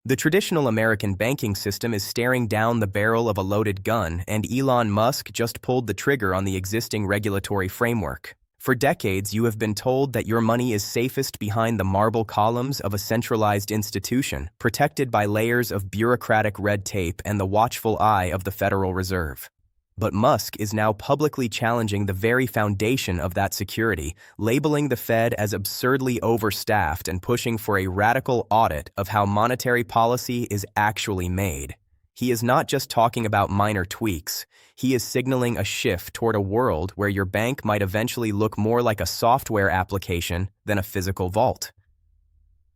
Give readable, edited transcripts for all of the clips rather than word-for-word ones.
The traditional American banking system is staring down the barrel of a loaded gun, and Elon Musk just pulled the trigger on the existing regulatory framework. For decades, you have been told that your money is safest behind the marble columns of a centralized institution, protected by layers of bureaucratic red tape and the watchful eye of the Federal Reserve. But Musk is now publicly challenging the very foundation of that security, labeling the Fed as absurdly overstaffed and pushing for a radical audit of how monetary policy is actually made. He is not just talking about minor tweaks. He is signaling a shift toward a world where your bank might eventually look more like a software application than a physical vault.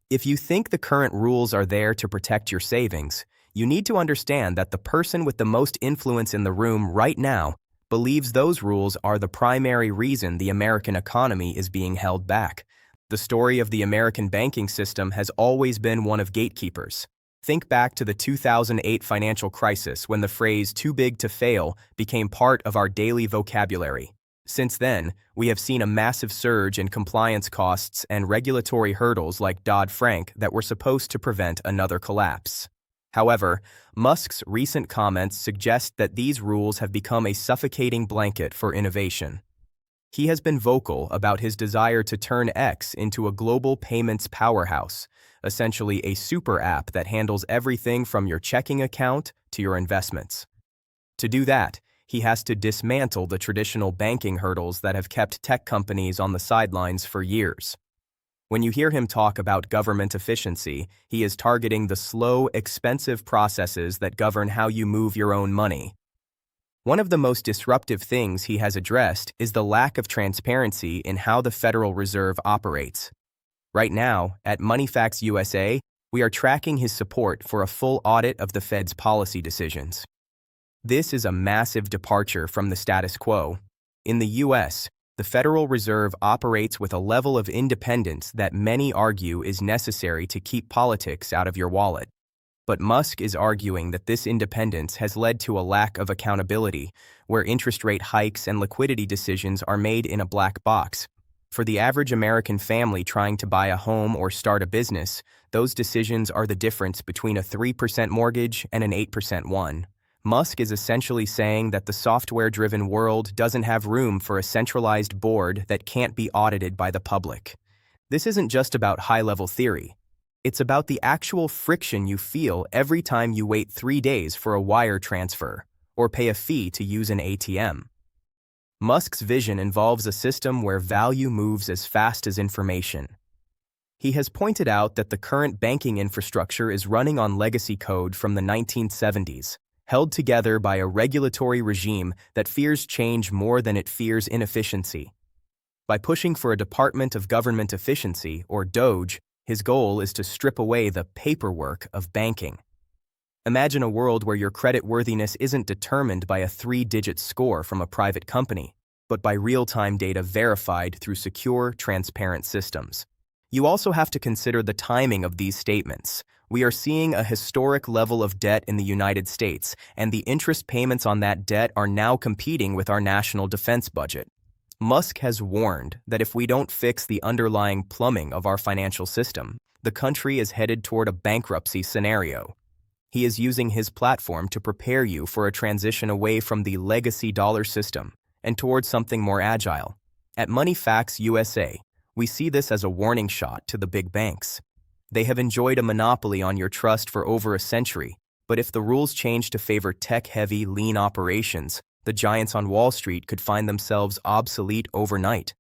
If you think the current rules are there to protect your savings, you need to understand that the person with the most influence in the room right now believes those rules are the primary reason the American economy is being held back. The story of the American banking system has always been one of gatekeepers. Think back to the 2008 financial crisis when the phrase "too big to fail" became part of our daily vocabulary. Since then, we have seen a massive surge in compliance costs and regulatory hurdles like Dodd-Frank that were supposed to prevent another collapse. However, Musk's recent comments suggest that these rules have become a suffocating blanket for innovation. He has been vocal about his desire to turn X into a global payments powerhouse, essentially a super app that handles everything from your checking account to your investments. To do that, he has to dismantle the traditional banking hurdles that have kept tech companies on the sidelines for years. When you hear him talk about government efficiency, he is targeting the slow, expensive processes that govern how you move your own money. One of the most disruptive things he has addressed is the lack of transparency in how the Federal Reserve operates. Right now, at MoneyFacts USA, we are tracking his support for a full audit of the Fed's policy decisions. This is a massive departure from the status quo. In the U.S., the Federal Reserve operates with a level of independence that many argue is necessary to keep politics out of your wallet. But Musk is arguing that this independence has led to a lack of accountability, where interest rate hikes and liquidity decisions are made in a black box. For the average American family trying to buy a home or start a business, those decisions are the difference between a 3% mortgage and an 8% one. Musk is essentially saying that the software-driven world doesn't have room for a centralized board that can't be audited by the public. This isn't just about high-level theory. It's about the actual friction you feel every time you wait 3 days for a wire transfer or pay a fee to use an ATM. Musk's vision involves a system where value moves as fast as information. He has pointed out that the current banking infrastructure is running on legacy code from the 1970s, held together by a regulatory regime that fears change more than it fears inefficiency. By pushing for a Department of Government Efficiency, or DOGE, his goal is to strip away the paperwork of banking. Imagine a world where your creditworthiness isn't determined by a 3-digit score from a private company, but by real-time data verified through secure, transparent systems. You also have to consider the timing of these statements. We are seeing a historic level of debt in the United States, and the interest payments on that debt are now competing with our national defense budget. Musk has warned that if we don't fix the underlying plumbing of our financial system, the country is headed toward a bankruptcy scenario. He is using his platform to prepare you for a transition away from the legacy dollar system and towards something more agile. At MoneyFacts USA, we see this as a warning shot to the big banks. They have enjoyed a monopoly on your trust for over a century, but if the rules change to favor tech-heavy, lean operations, the giants on Wall Street could find themselves obsolete overnight.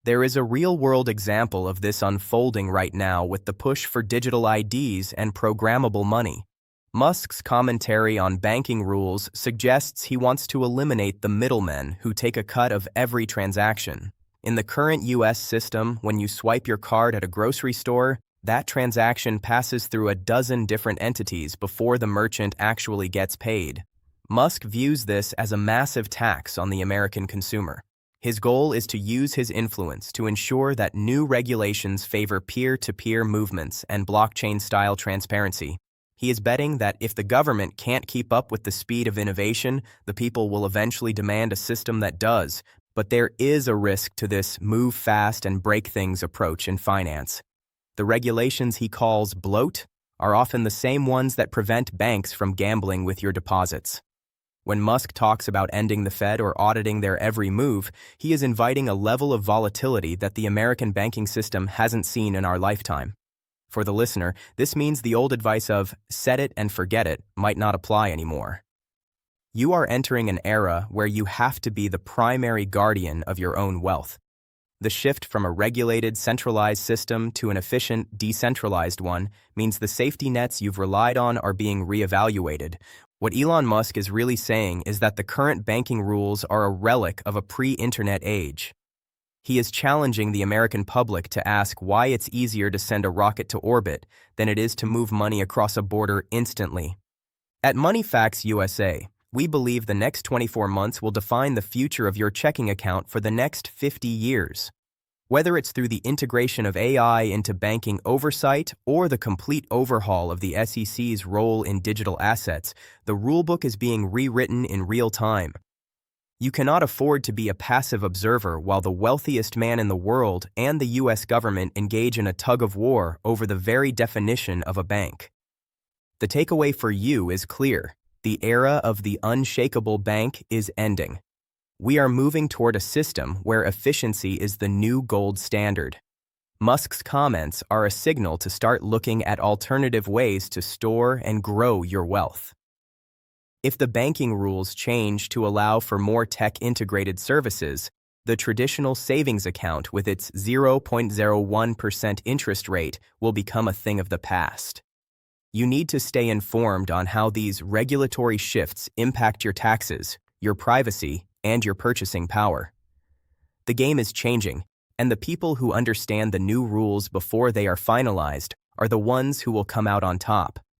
There is a real-world example of this unfolding right now with the push for digital IDs and programmable money. Musk's commentary on banking rules suggests he wants to eliminate the middlemen who take a cut of every transaction. In the current U.S. system, when you swipe your card at a grocery store, that transaction passes through a dozen different entities before the merchant actually gets paid. Musk views this as a massive tax on the American consumer. His goal is to use his influence to ensure that new regulations favor peer-to-peer movements and blockchain-style transparency. He is betting that if the government can't keep up with the speed of innovation, the people will eventually demand a system that does. But there is a risk to this move fast and break things approach in finance. The regulations he calls bloat are often the same ones that prevent banks from gambling with your deposits. When Musk talks about ending the Fed or auditing their every move, he is inviting a level of volatility that the American banking system hasn't seen in our lifetime. For the listener, this means the old advice of set it and forget it might not apply anymore. You are entering an era where you have to be the primary guardian of your own wealth. The shift from a regulated, centralized system to an efficient, decentralized one means the safety nets you've relied on are being reevaluated. What Elon Musk is really saying is that the current banking rules are a relic of a pre-internet age. He is challenging the American public to ask why it's easier to send a rocket to orbit than it is to move money across a border instantly. At MoneyFacts USA, we believe the next 24 months will define the future of your checking account for the next 50 years. Whether it's through the integration of AI into banking oversight or the complete overhaul of the SEC's role in digital assets, the rulebook is being rewritten in real time. You cannot afford to be a passive observer while the wealthiest man in the world and the U.S. government engage in a tug-of-war over the very definition of a bank. The takeaway for you is clear. The era of the unshakable bank is ending. We are moving toward a system where efficiency is the new gold standard. Musk's comments are a signal to start looking at alternative ways to store and grow your wealth. If the banking rules change to allow for more tech-integrated services, the traditional savings account with its 0.01% interest rate will become a thing of the past. You need to stay informed on how these regulatory shifts impact your taxes, your privacy, and your purchasing power. The game is changing, and the people who understand the new rules before they are finalized are the ones who will come out on top.